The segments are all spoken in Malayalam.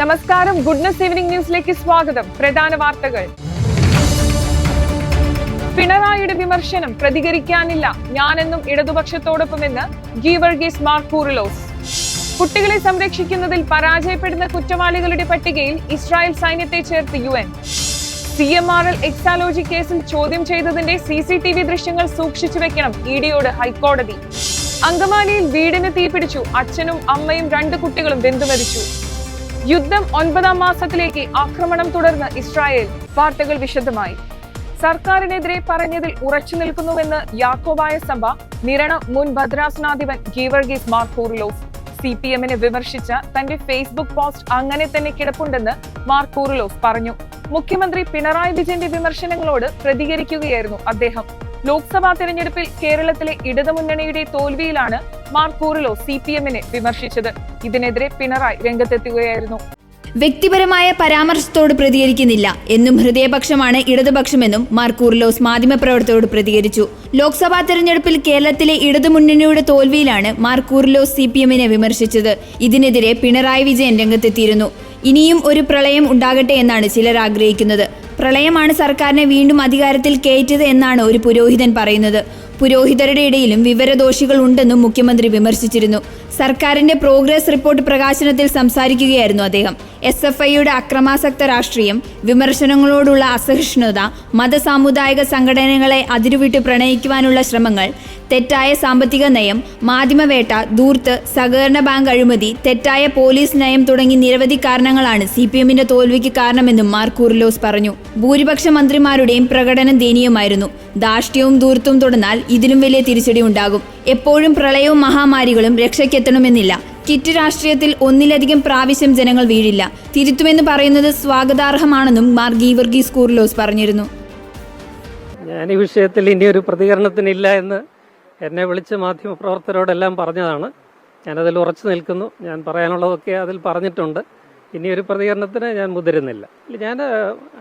നമസ്കാരം, ഗുഡ്നസ് ഈവനിംഗ് ന്യൂസിലേക്ക് സ്വാഗതം. പ്രധാന വാർത്തകൾ. പിണറായിയുടെ വിമർശനം പ്രതികരിക്കാനില്ല, ഞാനെന്നും ഇടതുപക്ഷത്തോടൊപ്പമെന്ന് ഗീവർഗീസ് മാർ കൂറിലോസ്. കുട്ടികളെ സംരക്ഷിക്കുന്നതിൽ പരാജയപ്പെടുന്ന കുറ്റവാളികളുടെ പട്ടികയിൽ ഇസ്രായേൽ സൈന്യത്തെ ചേർത്ത് UN. CMRL എക്സാലോജി കേസിൽ ചോദ്യം ചെയ്തതിന്റെ CCTV ദൃശ്യങ്ങൾ സൂക്ഷിച്ചു വെക്കണം, EDയോട് ഹൈക്കോടതി. അങ്കമാലിയിൽ വീടിന് തീപിടിച്ചു, അച്ഛനും അമ്മയും 2 കുട്ടികളും വെന്തുമരിച്ചു. യുദ്ധം 9ാം മാസത്തിലേക്ക്, ആക്രമണം തുടർന്ന് ഇസ്രായേൽ. വാർത്തകൾ വിശദമായി. സർക്കാരിനെതിരെ പറഞ്ഞതിൽ ഉറച്ചു നിൽക്കുന്നുവെന്ന് യാക്കോബായ സഭ നിരണ മുൻ ഭദ്രാസനാധിപൻ ഗീവർഗീസ് മാർ കൂറിലോസ്. CPMനെ വിമർശിച്ച തന്റെ ഫേസ്ബുക്ക് പോസ്റ്റ് അങ്ങനെ തന്നെ കിടപ്പുണ്ടെന്ന് മാർ കൂറിലോസ് പറഞ്ഞു. മുഖ്യമന്ത്രി പിണറായി വിജയന്റെ വിമർശനങ്ങളോട് പ്രതികരിക്കുകയായിരുന്നു അദ്ദേഹം. ലോക്സഭാ തെരഞ്ഞെടുപ്പിൽ കേരളത്തിലെ ഇടതുമുന്നണിയുടെ തോൽവിയിലാണ് മാർ കൂറിലോസ് CPMനെ വിമർശിച്ചത്. ഇതിനെതിരെ പിണറായി രംഗത്തെത്തുകയായിരുന്നു. വ്യക്തിപരമായ പരാമർശത്തോട് പ്രതികരിക്കുന്നില്ല എന്നും ഹൃദയപക്ഷമാണ് ഇടതുപക്ഷമെന്നും മാർ കൂറിലോസ് മാധ്യമപ്രവർത്തകരോട് പ്രതികരിച്ചു. ലോക്സഭാ തെരഞ്ഞെടുപ്പിൽ കേരളത്തിലെ ഇടതുമുന്നണിയുടെ തോൽവിയിലാണ് മാർ കൂറിലോസ് CPMനെ വിമർശിച്ചത്. ഇതിനെതിരെ പിണറായി വിജയൻ രംഗത്തെത്തിയിരുന്നു. ഇനിയും ഒരു പ്രളയം ഉണ്ടാകട്ടെ എന്നാണ് ചിലർ ആഗ്രഹിക്കുന്നത്. പ്രളയമാണ് സർക്കാരിനെ വീണ്ടും അധികാരത്തിൽ കയറ്റിയത് എന്നാണ് ഒരു പുരോഹിതൻ പറയുന്നത്. പുരോഹിതരുടെ ഇടയിലും വിവരദോഷികൾ ഉണ്ടെന്നും മുഖ്യമന്ത്രി വിമർശിച്ചിരുന്നു. സർക്കാരിന്റെ പ്രോഗ്രസ് റിപ്പോർട്ട് പ്രകാശനത്തിൽ സംസാരിക്കുകയായിരുന്നു അദ്ദേഹം. SFIയുടെ അക്രമാസക്ത രാഷ്ട്രീയം, വിമർശനങ്ങളോടുള്ള അസഹിഷ്ണുത, മതസാമുദായിക സംഘടനകളെ അതിരുവിട്ട് പ്രണയിക്കുവാനുള്ള ശ്രമങ്ങൾ, തെറ്റായ സാമ്പത്തിക നയം, മാധ്യമവേട്ട, ധൂർത്ത്, സഹകരണ ബാങ്ക് അഴിമതി, തെറ്റായ പോലീസ് നയം തുടങ്ങി നിരവധി കാരണങ്ങളാണ് CPMന്റെ തോൽവിക്ക് കാരണമെന്നും മാർ കൂറിലോസ് പറഞ്ഞു. ഭൂരിപക്ഷ മന്ത്രിമാരുടെയും പ്രകടനം ദയനീയമായിരുന്നു. ധാർഷ്ട്യവും ധൂർത്തും തുടർന്നാൽ ഇതിലും വലിയ തിരിച്ചടി ഉണ്ടാകും. എപ്പോഴും പ്രളയവും മഹാമാരികളും രക്ഷയ്ക്കെത്തണമെന്നില്ല. കിറ്റ് രാഷ്ട്രീയത്തിൽ ഒന്നിലധികം പ്രാവശ്യം ജനങ്ങൾ വീഴില്ല. തിരുത്തുമെന്ന് പറയുന്നത് സ്വാഗതാർഹമാണെന്നും മാർ ഗീവർഗീസ് കൂറിലോസ് പറഞ്ഞിരുന്നു. ഞാൻ ഈ വിഷയത്തിൽ ഇനിയൊരു പ്രതികരണത്തിനില്ല എന്ന് എന്നെ വിളിച്ച മാധ്യമപ്രവർത്തകരോടെല്ലാം പറഞ്ഞതാണ്. ഞാനതിൽ ഉറച്ചു നിൽക്കുന്നു. ഞാൻ പറയാനുള്ളതൊക്കെ അതിൽ പറഞ്ഞിട്ടുണ്ട്. ഇനിയൊരു പ്രതികരണത്തിന് ഞാൻ മുതിരുന്നില്ല. ഞാൻ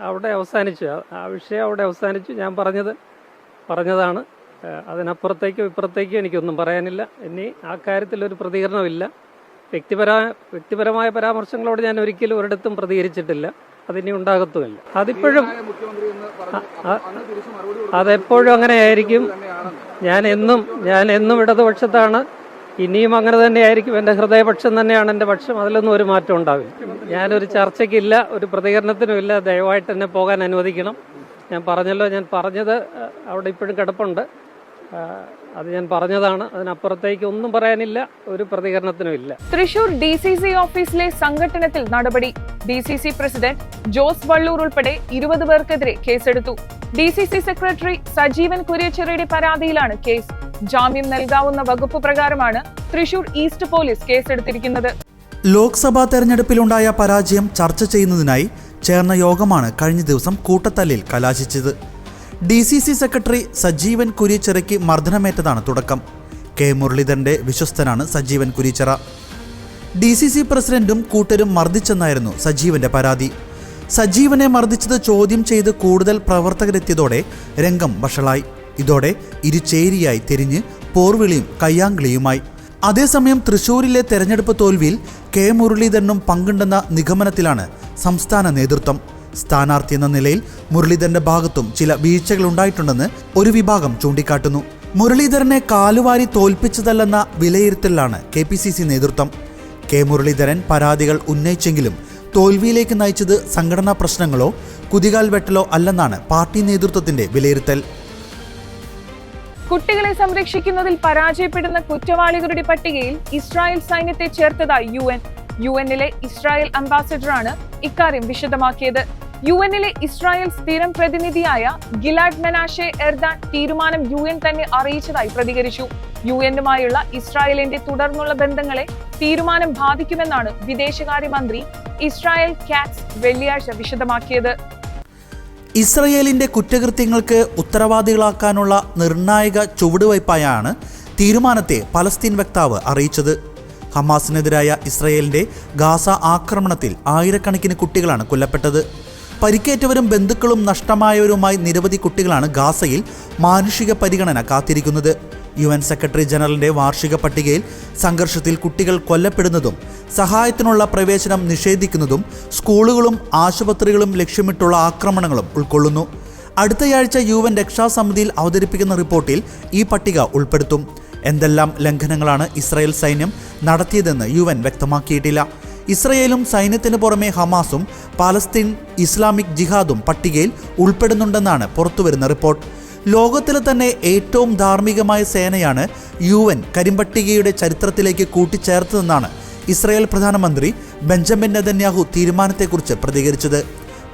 അവിടെ അവസാനിച്ചു, ആ വിഷയം അവിടെ അവസാനിച്ചു. ഞാൻ പറഞ്ഞതാണ്. അതിനപ്പുറത്തേക്കോ ഇപ്പുറത്തേക്കോ എനിക്കൊന്നും പറയാനില്ല. ഇനി ആ കാര്യത്തിലൊരു പ്രതികരണമില്ല. വ്യക്തിപരമായ പരാമർശങ്ങളോട് ഞാൻ ഒരിക്കലും ഒരിടത്തും പ്രതികരിച്ചിട്ടില്ല. അതിനി ഉണ്ടാകത്തുമില്ല. അതെപ്പോഴും അങ്ങനെയായിരിക്കും. ഞാൻ എന്നും ഇടതുപക്ഷത്താണ്. ഇനിയും അങ്ങനെ തന്നെയായിരിക്കും. എൻ്റെ ഹൃദയപക്ഷം തന്നെയാണ് എൻ്റെ പക്ഷം. അതിലൊന്നും ഒരു മാറ്റം ഉണ്ടാവില്ല. ഞാനൊരു ചർച്ചയ്ക്കില്ല, ഒരു പ്രതികരണത്തിനുമില്ല. ദയവായിട്ട് എന്നെ പോകാൻ അനുവദിക്കണം. ഞാൻ പറഞ്ഞല്ലോ, ഞാൻ പറഞ്ഞത് അവിടെ ഇപ്പോഴും കിടപ്പുണ്ട്. അത് ഞാൻ പറഞ്ഞതാണ്. അതിനപ്പുറത്തേക്ക് ഒന്നും പറയാനില്ല, ഒരു പ്രതികരണത്തിനും ഇല്ല. തൃശൂർ DCC ഓഫീസിലെ സംഘട്ടനത്തിൽ നടപടി. DCC പ്രസിഡന്റ് ജോസ് വള്ളൂർ ഉൾപ്പെടെ 20 പേർക്കെതിരെ കേസെടുത്തു. DCC സെക്രട്ടറി സജീവൻ കുര്യച്ചിറയുടെ പരാതിയിലാണ് കേസ്. ജാമ്യം നൽകാവുന്ന വകുപ്പ് പ്രകാരമാണ് തൃശൂർ ഈസ്റ്റ് പോലീസ് കേസെടുത്തിരിക്കുന്നത്. ലോക്സഭാ തെരഞ്ഞെടുപ്പിലുണ്ടായ പരാജയം ചർച്ച ചെയ്യുന്നതിനായി ചേർന്ന യോഗമാണ് കഴിഞ്ഞ ദിവസം കൂട്ടത്തല്ലിൽ കലാശിച്ചത്. DCC സെക്രട്ടറി സജീവൻ കുര്യച്ചിറയ്ക്ക് മർദ്ദനമേറ്റതാണ് തുടക്കം. K മുരളീധരന്റെ വിശ്വസ്തനാണ് സജീവൻ കുര്യച്ചിറ. DCC പ്രസിഡന്റും കൂട്ടരും മർദ്ദിച്ചെന്നായിരുന്നു സജീവന്റെ പരാതി. സജീവനെ മർദ്ദിച്ചത് ചോദ്യം ചെയ്ത് കൂടുതൽ പ്രവർത്തകരെത്തിയതോടെ രംഗം വഷളായി. ഇതോടെ ഇരുചേരിയായി തിരിഞ്ഞ് പോർവിളിയും കയ്യാങ്കളിയുമായി. അതേസമയം തൃശൂരിലെ തെരഞ്ഞെടുപ്പ് തോൽവിയിൽ K മുരളീധരനും പങ്കുണ്ടെന്ന നിഗമനത്തിലാണ് സംസ്ഥാന നേതൃത്വം. സ്ഥാനാർത്ഥി എന്ന നിലയിൽ മുരളീധരന്റെ ഭാഗത്തും ചില വീഴ്ചകളുണ്ടായിട്ടുണ്ടെന്ന് ഒരു വിഭാഗം ചൂണ്ടിക്കാട്ടുന്നു. മുരളീധരനെ കാലുവാരി തോൽപ്പിച്ചതല്ലെന്ന വിലയിരുത്തലിലാണ് KPCC നേതൃത്വം. K മുരളീധരൻ പരാതികൾ ഉന്നയിച്ചെങ്കിലും തോൽവിയിലേക്ക് നയിച്ചത് സംഘടനാ പ്രശ്നങ്ങളോ കുതികാൽ വെട്ടലോ അല്ലെന്നാണ് പാർട്ടി നേതൃത്വത്തിന്റെ വിലയിരുത്തൽ. കുട്ടികളെ സംരക്ഷിക്കുന്നതിൽ പരാജയപ്പെടുന്ന കുറ്റവാളികളുടെ പട്ടികയിൽ ഇസ്രായേൽ സൈന്യത്തെ ചേർത്തതായി UN-ലെ ഇസ്രായേൽ അംബാസഡറാണ് ഇക്കാര്യം വിശദമാക്കിയത്. UN-ലെ ഇസ്രായേൽ സ്ഥിരം പ്രതിനിധിയായ ഗിലാഡ് മെനാഷെ എർദാൻ തീരുമാനം UN തന്നെ അറിയിച്ചതായി പ്രതികരിച്ചു. UN-നുമായുള്ള ഇസ്രായേലിന്റെ തുടർന്നുള്ള ബന്ധങ്ങളെ തീരുമാനം ബാധിക്കുമെന്നാണ് വിദേശകാര്യമന്ത്രി ഇസ്രായേൽ കാറ്റ്സ് വെള്ളിയാഴ്ച വിശദമാക്കിയത്. ഇസ്രയേലിന്റെ കുറ്റകൃത്യങ്ങൾക്ക് ഉത്തരവാദികളാക്കാനുള്ള നിർണായക ചുവടുവയ്പായാണ് തീരുമാനത്തെ പലസ്തീൻ വക്താവ് അറിയിച്ചത്. ഹമാസിനെതിരായ ഇസ്രയേലിന്റെ ഗാസ ആക്രമണത്തിൽ ആയിരക്കണക്കിന് കുട്ടികളാണ് കൊല്ലപ്പെട്ടത്. പരിക്കേറ്റവരും ബന്ധുക്കളും നഷ്ടമായവരുമായി നിരവധി കുട്ടികളാണ് ഗാസയിൽ മാനുഷിക പരിഗണന കാത്തിരിക്കുന്നത്. UN സെക്രട്ടറി ജനറലിന്റെ വാർഷിക പട്ടികയിൽ സംഘർഷത്തിൽ കുട്ടികൾ കൊല്ലപ്പെടുന്നതും സഹായത്തിനുള്ള പ്രവേശനം നിഷേധിക്കുന്നതും സ്കൂളുകളും ആശുപത്രികളും ലക്ഷ്യമിട്ടുള്ള ആക്രമണങ്ങളും ഉൾക്കൊള്ളുന്നു. അടുത്തയാഴ്ച UN രക്ഷാസമിതിയിൽ അവതരിപ്പിക്കുന്ന റിപ്പോർട്ടിൽ ഈ പട്ടിക ഉൾപ്പെടുത്തും. എന്തെല്ലാം ലംഘനങ്ങളാണ് ഇസ്രായേൽ സൈന്യം നടത്തിയതെന്ന് UN വ്യക്തമാക്കിയിട്ടില്ല. ഇസ്രയേലും സൈന്യത്തിന് പുറമെ ഹമാസും പാലസ്തീൻ ഇസ്ലാമിക് ജിഹാദും പട്ടികയിൽ ഉൾപ്പെടുന്നുണ്ടെന്നാണ് പുറത്തുവരുന്ന റിപ്പോർട്ട്. ലോകത്തിലെ തന്നെ ഏറ്റവും ധാർമ്മികമായ സേനയാണ് UN കരിമ്പട്ടികയുടെ ചരിത്രത്തിലേക്ക് കൂട്ടിച്ചേർത്തതെന്നാണ് ഇസ്രായേൽ പ്രധാനമന്ത്രി ബെഞ്ചമിൻ നെതന്യാഹു തീരുമാനത്തെക്കുറിച്ച് പ്രതികരിച്ചത്.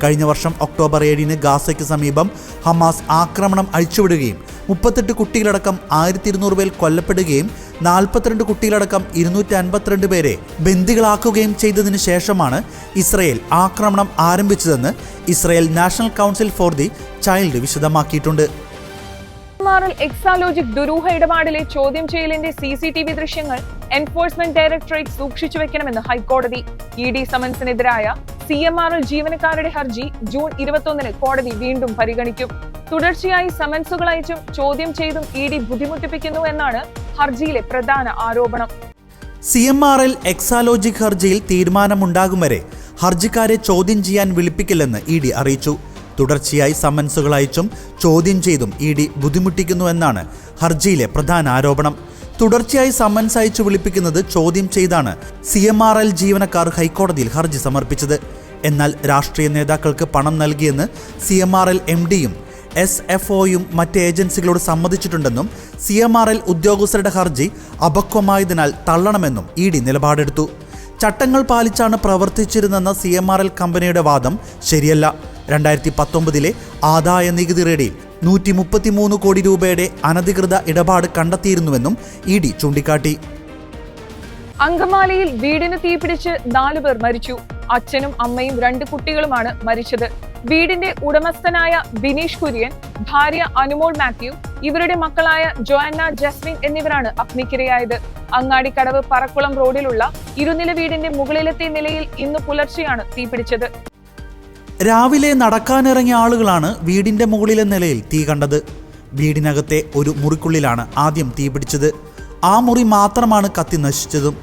കഴിഞ്ഞ വർഷം ഒക്ടോബർ 7 ഗാസയ്ക്ക് സമീപം ഹമാസ് ആക്രമണം അഴിച്ചുവിടുകയും 38 കുട്ടികളടക്കം 1200 പേർ കൊല്ലപ്പെടുകയും 42 കുട്ടികളടക്കം 252 പേരെ ബന്ദികളാക്കുകയും ചെയ്തതിനു ശേഷമാണ് ഇസ്രയേൽ ആക്രമണം ആരംഭിച്ചതെന്ന് Israel national council for the child വിശദമാക്കിയിട്ടുണ്ട്. എക്സാലോജിക് ദുരൂഹ ഇടപാടിലെ ചോദ്യം ചെയ്യലിന്റെ CCTV ദൃശ്യങ്ങൾ എൻഫോഴ്സ്മെന്റ് ഡയറക്ടറേറ്റ് സൂക്ഷിച്ചു വെക്കണമെന്ന് ഹൈക്കോടതി. ED സമൻസിനെതിരായ CMRL ജീവനക്കാരുടെ ഹർജി ജൂൺ 21 കോടതി വീണ്ടും പരിഗണിക്കും. തുടർച്ചയായി സമൻസുകൾ അയച്ചും ചോദ്യം ചെയ്തും ED ബുദ്ധിമുട്ടിപ്പിക്കുന്നു എന്നാണ് ഹർജിയിലെ പ്രധാന ആരോപണം. CMRL എക്സാലോജിക് ഹർജിയിൽ തീരുമാനമുണ്ടാകും വരെ ഹർജിക്കാരെ ചോദ്യം ചെയ്യാൻ വിളിപ്പിക്കില്ലെന്ന് ED അറിയിച്ചു. തുടർച്ചയായി സമൻസുകൾ അയച്ചും ചോദ്യം ചെയ്തും ED ബുദ്ധിമുട്ടിക്കുന്നു എന്നാണ് ഹർജിയിലെ പ്രധാന ആരോപണം. തുടർച്ചയായി സമൻസ് അയച്ചു വിളിപ്പിക്കുന്നത് ചോദ്യം ചെയ്താണ് CMRL ജീവനക്കാർ ഹൈക്കോടതിയിൽ ഹർജി സമർപ്പിച്ചത്. എന്നാൽ രാഷ്ട്രീയ നേതാക്കൾക്ക് പണം നൽകിയെന്ന് CMRL MDയും SFOയും മറ്റ് ഏജൻസികളോട് സമ്മതിച്ചിട്ടുണ്ടെന്നും CMRL ഉദ്യോഗസ്ഥരുടെ ഹർജി അപക്വമായതിനാൽ തള്ളണമെന്നും ED നിലപാടെടുത്തു. ചട്ടങ്ങൾ പാലിച്ചാണ് പ്രവർത്തിച്ചിരുന്നെന്ന CMRL കമ്പനിയുടെ വാദം ശരിയല്ല. 2019 ആദായ നികുതി റെയ്ഡിൽ 133 കോടി രൂപയുടെ അനധികൃത ഇടപാട് കണ്ടെത്തിയിരുന്നുവെന്നും ED ചൂണ്ടിക്കാട്ടി. അങ്കമാലിയിൽ വീടിന് തീപിടിച്ച് 4 പേർ മരിച്ചു. അച്ഛനും അമ്മയും 2 കുട്ടികളുമാണ് മരിച്ചത്. വീടിന്റെ ഉടമസ്ഥനായ ബിനീഷ് കുര്യൻ, ഭാര്യ അനുമോൾ മാത്യു, ഇവരുടെ മക്കളായ ജോഅന്ന, ജസ്മിൻ എന്നിവരാണ് അഗ്നിക്കിരയായത്. അങ്ങാടിക്കടവ് പറക്കുളം റോഡിലുള്ള ഇരുനില വീടിന്റെ മുകളിലത്തെ നിലയിൽ ഇന്ന് പുലർച്ചെയാണ് തീപിടിച്ചത്. രാവിലെ നടക്കാനിറങ്ങിയ ആളുകളാണ് വീടിന്റെ മുകളിലെ നിലയിൽ തീ കണ്ടത്. വീടിനകത്തെ ഒരു മുറിക്കുള്ളിലാണ് ആദ്യം തീപിടിച്ചത്. ആ മുറി മാത്രമാണ് കത്തി നശിച്ചതും.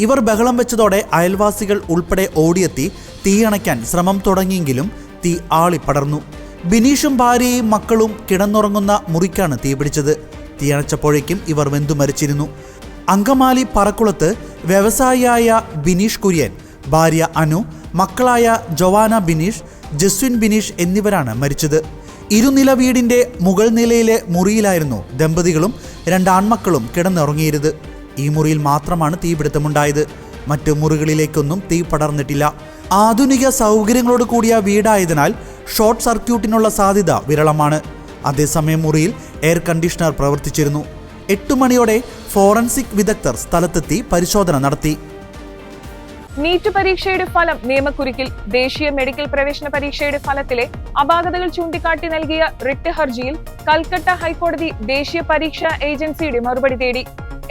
ഇവർ ബഹളം വെച്ചതോടെ അയൽവാസികൾ ഉൾപ്പെടെ ഓടിയെത്തി തീയണയ്ക്കാൻ ശ്രമം തുടങ്ങിയെങ്കിലും തീ ആളിപ്പടർന്നു. ബിനീഷും ഭാര്യയും മക്കളും കിടന്നുറങ്ങുന്ന മുറിക്കാണ് തീപിടിച്ചത്. തീയണച്ചപ്പോഴേക്കും ഇവർ വെന്തു മരിച്ചിരുന്നു. അങ്കമാലി പറക്കുളത്ത് വ്യവസായിയായ ബിനീഷ് കുര്യൻ, ഭാര്യ അനു, മക്കളായ ജോവാന ബിനീഷ്, ജസ്വിൻ ബിനീഷ് എന്നിവരാണ് മരിച്ചത്. ഇരുനില വീടിന്റെ മുകൾ നിലയിലെ മുറിയിലായിരുന്നു ദമ്പതികളും 2 ആൺമക്കളും കിടന്നുറങ്ങിയിരുന്നത്. ഈ മുറിയിൽ മാത്രമാണ് തീപിടുത്തമുണ്ടായത്. മറ്റു മുറികളിലേക്കൊന്നും തീ പടർന്നിട്ടില്ല. ആധുനിക സൗകര്യങ്ങളോട് കൂടിയ വീടായതിനാൽ ഷോർട്ട് സർക്യൂട്ടിനുള്ള സാധ്യത വിരളമാണ്. അതേസമയം മുറിയിൽ എയർ കണ്ടീഷണർ പ്രവർത്തിച്ചിരുന്നു. 8 മണിയോടെ ഫോറൻസിക് വിദഗ്ധർ സ്ഥലത്തെത്തി പരിശോധന നടത്തി. നീറ്റ് പരീക്ഷയുടെ ഫലം നിയമക്കുരുക്കിൽ. ദേശീയ മെഡിക്കൽ പ്രവേശന പരീക്ഷയുടെ ഫലത്തിലെ അപാകതകൾ ചൂണ്ടിക്കാട്ടി നൽകിയ റിട്ട് ഹർജിയിൽ കൽക്കട്ട ഹൈക്കോടതി ദേശീയ പരീക്ഷാ ഏജൻസിയുടെ മറുപടി തേടി.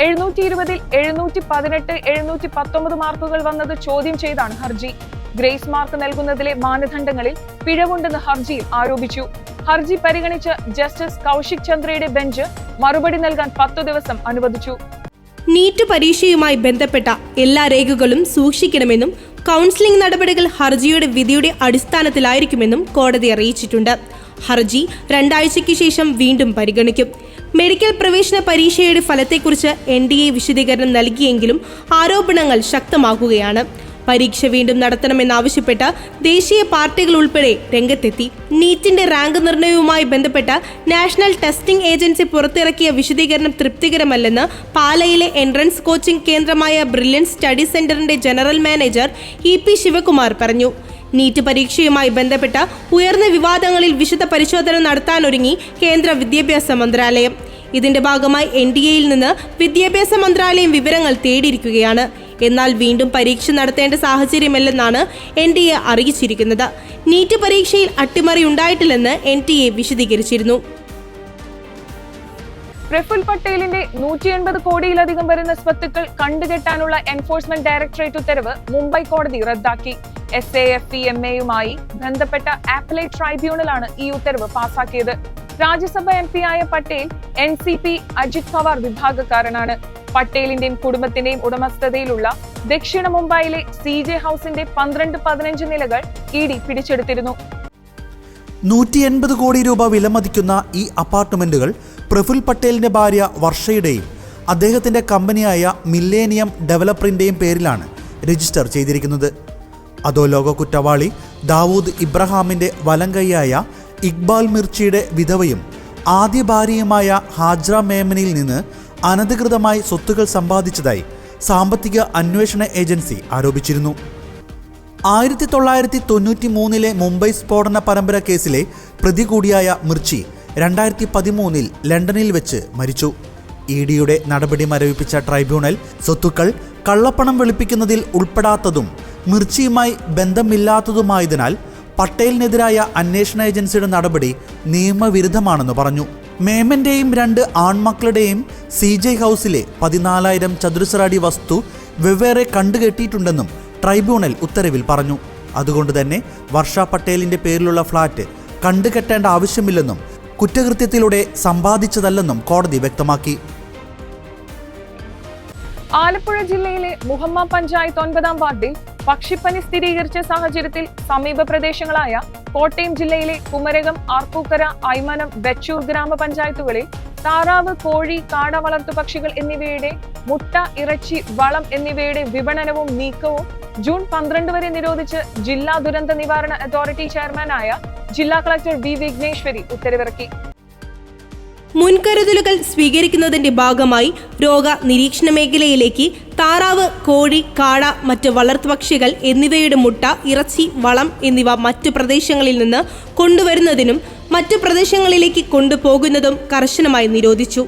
720-ൽ 718, 719 മാർക്കുകൾ വന്നത് ചോദ്യം ചെയ്താണ് ഹർജി. ഗ്രേസ് മാർക്ക് നൽകുന്നതിലെ മാനദണ്ഡങ്ങളിൽ പിഴവുണ്ടെന്ന് ഹർജിയിൽ ആരോപിച്ചു. ഹർജി പരിഗണിച്ച ജസ്റ്റിസ് കൗശിക് ചന്ദ്രയുടെ ബെഞ്ച് മറുപടി നൽകാൻ 10 ദിവസം അനുവദിച്ചു. നീറ്റ് പരീക്ഷയുമായി ബന്ധപ്പെട്ട എല്ലാ രേഖകളും സൂക്ഷിക്കണമെന്നും കൗൺസിലിംഗ് നടപടികൾ ഹർജിയുടെ വിധിയുടെ അടിസ്ഥാനത്തിലായിരിക്കുമെന്നും കോടതി അറിയിച്ചിട്ടുണ്ട്. ഹർജി 2 ആഴ്ചയ്ക്ക് ശേഷം വീണ്ടും പരിഗണിക്കും. മെഡിക്കൽ പ്രവേശന പരീക്ഷയുടെ ഫലത്തെക്കുറിച്ച് NDA വിശദീകരണം നൽകിയെങ്കിലും ആരോപണങ്ങൾ ശക്തമാക്കുകയാണ്. പരീക്ഷ വീണ്ടും നടത്തണമെന്നാവശ്യപ്പെട്ട് ദേശീയ പാർട്ടികൾ ഉൾപ്പെടെ രംഗത്തെത്തി. നീറ്റിന്റെ റാങ്ക് നിർണയവുമായി ബന്ധപ്പെട്ട നാഷണൽ ടെസ്റ്റിംഗ് ഏജൻസി പുറത്തിറക്കിയ വിശദീകരണം തൃപ്തികരമല്ലെന്ന് പാലയിലെ എൻട്രൻസ് കോച്ചിംഗ് കേന്ദ്രമായ ബ്രില്യൻസ് സ്റ്റഡി സെന്ററിന്റെ ജനറൽ മാനേജർ EP ശിവകുമാർ പറഞ്ഞു. നീറ്റ് പരീക്ഷയുമായി ബന്ധപ്പെട്ട ഉയർന്ന വിവാദങ്ങളിൽ വിശദ പരിശോധന നടത്താനൊരുങ്ങി കേന്ദ്ര വിദ്യാഭ്യാസ മന്ത്രാലയം. ഇതിന്റെ ഭാഗമായി NDAയിൽ നിന്ന് വിദ്യാഭ്യാസ മന്ത്രാലയം വിവരങ്ങൾ തേടിയിരിക്കുകയാണ്. എന്നാൽ വീണ്ടും പരീക്ഷ നടത്തേണ്ട സാഹചര്യമല്ലെന്നാണ് NDA അറിയിച്ചിരിക്കുന്നത്. നീറ്റ് പരീക്ഷയിൽ അട്ടിമറി ഉണ്ടായിട്ടില്ലെന്ന് NTA വിശദീകരിച്ചിരുന്നു. പ്രഫുൽ പട്ടേലിന്റെ 180 കോടിയിലധികം വരുന്ന സ്വത്തുക്കൾ കണ്ടുകെട്ടാനുള്ള എൻഫോഴ്സ്മെന്റ് ഡയറക്ടറേറ്റ് ഉത്തരവ് മുംബൈ കോടതി റദ്ദാക്കി. SAFE-MA-യുമായി ബന്ധപ്പെട്ട അപ്പലേറ്റ് ട്രൈബ്യൂണലാണ് ഈ ഉത്തരവ് പാസാക്കിയത്. രാജ്യസഭ MP ആയ പട്ടേൽ NCP അജിത് പവാർ വിഭാഗക്കാരനാണ്. പട്ടേലിന്റെയും കുടുംബത്തിന്റെയും ഉടമസ്ഥതയിലുള്ള ദക്ഷിണ മുംബൈയിലെ CJ ഹൌസിന്റെ 12-15 നിലകൾ ED പിടിച്ചെടുത്തിരുന്നു. 180 കോടി രൂപ വിലമതിക്കുന്ന ഈ അപ്പാർട്ട്മെന്റുകൾ പ്രഫുൽ പട്ടേലിന്റെ ഭാര്യ വർഷയുടെയും അദ്ദേഹത്തിന്റെ കമ്പനിയായ മില്ലേനിയം ഡെവലപ്പറിന്റെയും പേരിലാണ് രജിസ്റ്റർ ചെയ്തിരിക്കുന്നത്. അധോലോക കുറ്റവാളി ദാവൂദ് ഇബ്രാഹിമിന്റെ വലങ്കൈയായ ഇക്ബാൽ മിർച്ചിയുടെ വിധവയും ആദ്യ ഭാര്യയുമായ ഹാജ്ര മേമനിൽ നിന്ന് അനധികൃതമായി സ്വത്തുക്കൾ സമ്പാദിച്ചതായി സാമ്പത്തിക അന്വേഷണ ഏജൻസി ആരോപിച്ചിരുന്നു. 1993 മുംബൈ സ്ഫോടന പരമ്പര കേസിലെ പ്രതി കൂടിയായ മിർച്ചി 2013 ലണ്ടനിൽ വെച്ച് മരിച്ചു. EDയുടെ നടപടി മരവിപ്പിച്ച ട്രൈബ്യൂണൽ സ്വത്തുക്കൾ കള്ളപ്പണം വെളുപ്പിക്കുന്നതിൽ ഉൾപ്പെടാത്തതും മിർച്ചിയുമായി ബന്ധമില്ലാത്തതുമായതിനാൽ പട്ടേലിനെതിരായ അന്വേഷണ ഏജൻസിയുടെ നടപടി നിയമവിരുദ്ധമാണെന്ന് പറഞ്ഞു. മേമന്റെയും 2 ആൺമക്കളുടെയും CJ ഹൌസിലെ 14,000 ചതുരശ്ര അടി വസ്തു വെവ്വേറെ കണ്ടുകെട്ടിയിട്ടുണ്ടെന്നും ട്രൈബ്യൂണൽ ഉത്തരവിൽ പറഞ്ഞു. അതുകൊണ്ട് തന്നെ വർഷ പട്ടേലിന്റെ പേരിലുള്ള ഫ്ളാറ്റ് കണ്ടുകെട്ടേണ്ട ആവശ്യമില്ലെന്നും കുറ്റകൃത്യത്തിലൂടെ സമ്പാദിച്ചതല്ലെന്നും കോടതി വ്യക്തമാക്കി. ആലപ്പുഴ ജില്ലയിലെ മുഹമ്മ പഞ്ചായത്ത് 9-ാം വാർഡിൽ പക്ഷിപ്പനി സ്ഥിരീകരിച്ച സാഹചര്യത്തിൽ സമീപ പ്രദേശങ്ങളായ കോട്ടയം ജില്ലയിലെ കുമരകം, ആർപ്പൂക്കര, ഐമനം, വെച്ചൂർ ഗ്രാമപഞ്ചായത്തുകളിൽ താറാവ്, കോഴി, കാട വളർത്തു പക്ഷികൾ എന്നിവയുടെ മുട്ട, ഇറച്ചി, വളം എന്നിവയുടെ വിപണനവും നീക്കവും ജൂൺ 12 വരെ നിരോധിച്ച് ജില്ലാ ദുരന്ത നിവാരണ അതോറിറ്റി ചെയർമാനായ ജില്ലാ കളക്ടർ V. വിഘ്നേശ്വരി ഉത്തരവിറക്കി. മുൻകരുതലുകൾ സ്വീകരിക്കുന്നതിന്റെ ഭാഗമായി രോഗ നിരീക്ഷണ മേഖലയിലേക്ക് താറാവ്, കോഴി, കാട, മറ്റ് വളർത്തുപക്ഷികൾ എന്നിവയുടെ മുട്ട, ഇറച്ചി, വളം എന്നിവ മറ്റു പ്രദേശങ്ങളിൽ നിന്ന് കൊണ്ടുവരുന്നതിനും മറ്റു പ്രദേശങ്ങളിലേക്ക് കൊണ്ടുപോകുന്നതും കർശനമായി നിരോധിച്ചു.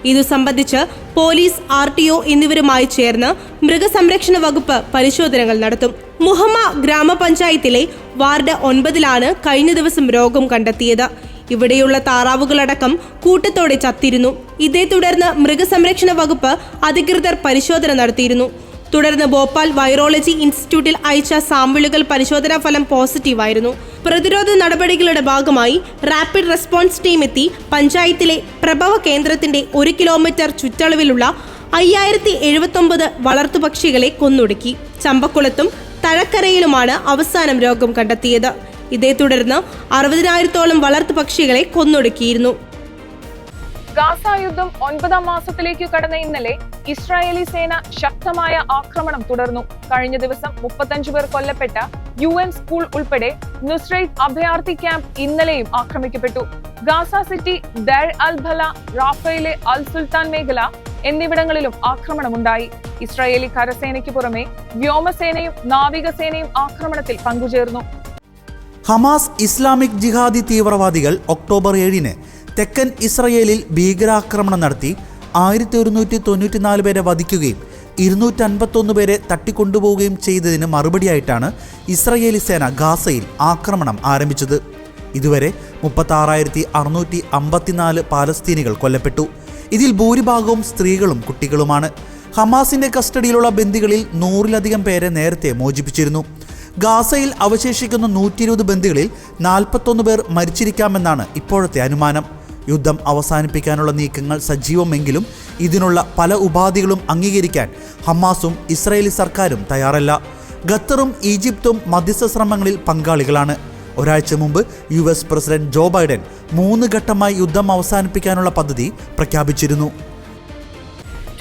ഇതു സംബന്ധിച്ച് പോലീസ്, RTO എന്നിവരുമായി ചേർന്ന് മൃഗസംരക്ഷണ വകുപ്പ് പരിശോധനകൾ നടത്തും. മുഹമ്മ ഗ്രാമപഞ്ചായത്തിലെ വാർഡ് 9-ലാണ് കഴിഞ്ഞ ദിവസം രോഗം കണ്ടെത്തിയത്. ഇവിടെയുള്ള താറാവുകളടക്കം കൂട്ടത്തോടെ ചത്തിരുന്നു. ഇതേ തുടർന്ന് മൃഗസംരക്ഷണ വകുപ്പ് അധികൃതർ പരിശോധന നടത്തിയിരുന്നു. തുടർന്ന് ഭോപ്പാൽ വൈറോളജി ഇൻസ്റ്റിറ്റ്യൂട്ടിൽ അയച്ച സാമ്പിളുകൾ പരിശോധനാ ഫലം പോസിറ്റീവായിരുന്നു. പ്രതിരോധ നടപടികളുടെ ഭാഗമായി റാപ്പിഡ് റെസ്പോൺസ് ടീം എത്തി പഞ്ചായത്തിലെ പ്രഭവ കേന്ദ്രത്തിന്റെ 1 കിലോമീറ്റർ ചുറ്റളവിലുള്ള 5079 വളർത്തുപക്ഷികളെ കൊന്നൊടുക്കി. ചമ്പക്കുളത്തും തഴക്കരയിലുമാണ് അവസാനം രോഗം കണ്ടെത്തിയത്. ഇതേ തുടർന്ന് 60,000-ഓളം വളർത്തുപക്ഷികളെ കൊന്നൊടുക്കിയിരുന്നു. ഗാസ യുദ്ധം 9-ാം മാസത്തിലേക്ക് കടന്ന ഇന്നലെ ഇസ്രായേലി സേന ശക്തമായ ആക്രമണം തുടർന്നു. കഴിഞ്ഞ ദിവസം 35 പേർ കൊല്ലപ്പെട്ട UN സ്കൂൾ ഉൾപ്പെടെ നുസ്രൈറ്റ് അഭയാർത്ഥി ക്യാമ്പ് ഇന്നലെയും ആക്രമിക്കപ്പെട്ടു. ഗാസ സിറ്റി, ദർ അൽ ബല, റാഫയിലെ അൽ സുൽത്താൻ മേഖല എന്നിവിടങ്ങളിലും ആക്രമണമുണ്ടായി. ഇസ്രായേലി കരസേനയ്ക്ക് പുറമെ വ്യോമസേനയും നാവികസേനയും ആക്രമണത്തിൽ പങ്കുചേർന്നു. ഹമാസ് ഇസ്ലാമിക് ജിഹാദി തീവ്രവാദികൾ ഒക്ടോബർ 7-ന് തെക്കൻ ഇസ്രയേലിൽ ഭീകരാക്രമണം നടത്തി 1194 പേരെ വധിക്കുകയും 251 പേരെ തട്ടിക്കൊണ്ടുപോവുകയും ചെയ്തതിന് മറുപടിയായിട്ടാണ് ഇസ്രയേലി സേന ഗാസയിൽ ആക്രമണം ആരംഭിച്ചത്. ഇതുവരെ 36,654 പാലസ്തീനികൾ കൊല്ലപ്പെട്ടു. ഇതിൽ ഭൂരിഭാഗവും സ്ത്രീകളും കുട്ടികളുമാണ്. ഹമാസിന്റെ കസ്റ്റഡിയിലുള്ള ബന്ദികളിൽ 100-ലധികം പേരെ നേരത്തെ മോചിപ്പിച്ചിരുന്നു. ഗാസയിൽ അവശേഷിക്കുന്ന 120 ബന്ദികളിൽ 41 പേർ മരിച്ചിരിക്കാമെന്നാണ് ഇപ്പോഴത്തെ അനുമാനം. യുദ്ധം അവസാനിപ്പിക്കാനുള്ള നീക്കങ്ങൾ സജീവമെങ്കിലും ഇതിനുള്ള പല ഉപാധികളും അംഗീകരിക്കാൻ ഹമാസും ഇസ്രായേലി സർക്കാരും തയ്യാറല്ല. ഖത്തറും ഈജിപ്തും മധ്യസ്ഥ ശ്രമങ്ങളിൽ പങ്കാളികളാണ്. ഒരാഴ്ച മുമ്പ് US പ്രസിഡന്റ് ജോ ബൈഡൻ 3 ഘട്ടമായി യുദ്ധം അവസാനിപ്പിക്കാനുള്ള പദ്ധതി പ്രഖ്യാപിച്ചിരുന്നു.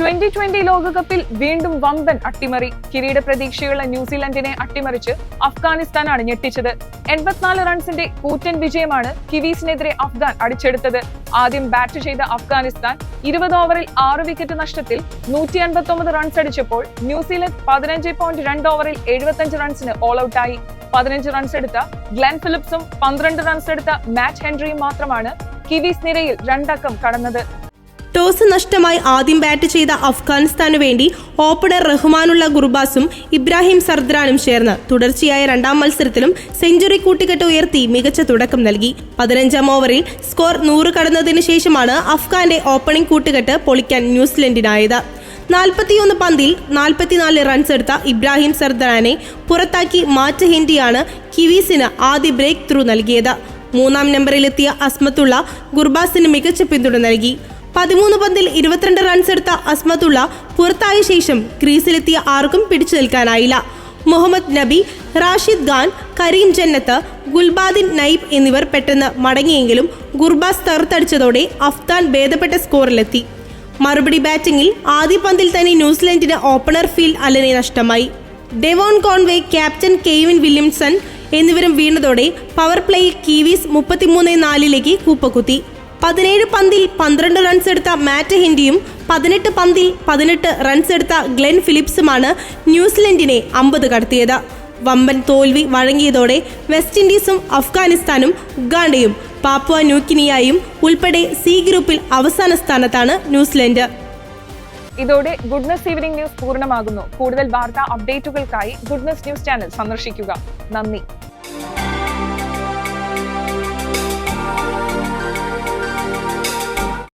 2020 ലോകകപ്പിൽ വീണ്ടും വമ്പൻ അട്ടിമറി. കിരീട പ്രതീക്ഷയുള്ള ന്യൂസിലൻഡിനെ അട്ടിമറിച്ച് അഫ്ഗാനിസ്ഥാനാണ് ഞെട്ടിച്ചത്. 84 റൺസിന്റെ കൂറ്റൻ വിജയമാണ് കിവീസിനെതിരെ അഫ്ഗാൻ അടിച്ചെടുത്തത്. ആദ്യം ബാറ്റ് ചെയ്ത അഫ്ഗാനിസ്ഥാൻ 20 ഓവറിൽ 6 വിക്കറ്റ് നഷ്ടത്തിൽ 159 റൺസ് അടിച്ചപ്പോൾ ന്യൂസിലൻഡ് 15.2 ഓവറിൽ 75 റൺസിന് ഓൾ ഔട്ടായി. 15 റൺസ് എടുത്ത ഗ്ലെൻ ഫിലിപ്സും 12 റൺസ് എടുത്ത മാറ്റ് ഹെൻറിയും മാത്രമാണ് കിവീസ് നിരയിൽ 2 അക്കം കടന്നത്. ടോസ് നഷ്ടമായി ആദ്യം ബാറ്റ് ചെയ്ത അഫ്ഗാനിസ്ഥാനു വേണ്ടി ഓപ്പണർ റഹ്മാനുള്ള ഗുർബാസും ഇബ്രാഹിം സർദ്രാനും ചേർന്ന് തുടർച്ചയായ രണ്ടാം മത്സരത്തിലും സെഞ്ചുറി കൂട്ടുകെട്ട് ഉയർത്തി മികച്ച തുടക്കം നൽകി. 15-ാം ഓവറിൽ സ്കോർ 100 കടന്നതിനു ശേഷമാണ് അഫ്ഗാന്റെ ഓപ്പണിംഗ് കൂട്ടുകെട്ട് പൊളിക്കാൻ ന്യൂസിലൻഡിനായത്. 41 പന്തിൽ 44 റൺസ് എടുത്ത ഇബ്രാഹിം സർദാനെ പുറത്താക്കി മാറ്റ് ഹെൻറിയാണ് കിവീസിന് ആദ്യ ബ്രേക്ക് ത്രൂ നൽകിയത്. 3-ാം നമ്പറിലെത്തിയ അസ്മത്തുള്ള ഗുർബാസിന് മികച്ച പിന്തുണ നൽകി. 13 പന്തിൽ 22 റൺസ് എടുത്ത അസ്മത്തുള്ള പുറത്തായ ശേഷം ക്രീസിലെത്തിയ ആർക്കും പിടിച്ചു നിൽക്കാനായില്ല. മുഹമ്മദ് നബി, റാഷിദ് ഖാൻ, കരീം ജന്നത്ത്, ഗുൽബാദിൻ നൈബ് എന്നിവർ പെട്ടെന്ന് മടങ്ങിയെങ്കിലും ഗുർബാസ് തകർത്തടിച്ചതോടെ അഫ്ഗാൻ ഭേദപ്പെട്ട സ്കോറിലെത്തി. മറുപടി ബാറ്റിംഗിൽ ആദ്യ പന്തിൽ തന്നെ ന്യൂസിലൻഡിന് ഓപ്പണർ ഫീൽ അലനെ നഷ്ടമായി. ഡെവോൺ കോൺവേ, ക്യാപ്റ്റൻ കെയ്വിൻ വില്യംസൺ എന്നിവരും വീണതോടെ പവർ പ്ലേയിൽ കിവീസ് 33-4 കൂപ്പക്കുത്തി. 17 പന്തിൽ 12 റൺസ് എടുത്ത മാറ്റ് ഹെൻറിയും 18 പന്തിൽ 18 റൺസ് എടുത്ത ഗ്ലെൻ ഫിലിപ്സുമാണ് ന്യൂസിലൻഡിനെ 50 കടത്തിയത്. വമ്പൻ തോൽവി വഴങ്ങിയതോടെ വെസ്റ്റ് ഇൻഡീസും അഫ്ഗാനിസ്ഥാനും ഉഗാണ്ടയും പാപ്പുവ ന്യൂഗിനിയയും ഉൾപ്പെടെ സി ഗ്രൂപ്പിൽ അവസാന സ്ഥാനത്താണ് ന്യൂസിലൻഡ്. ഇതോടെ ഗുഡ്നസ് ഈവനിംഗ് ന്യൂസ് പൂർണ്ണമാകുന്നു. കൂടുതൽ വാർത്താ അപ്ഡേറ്റുകൾക്കായി ഗുഡ്നസ് ന്യൂസ് ചാനൽ സന്ദർശിക്കുക. നന്ദി.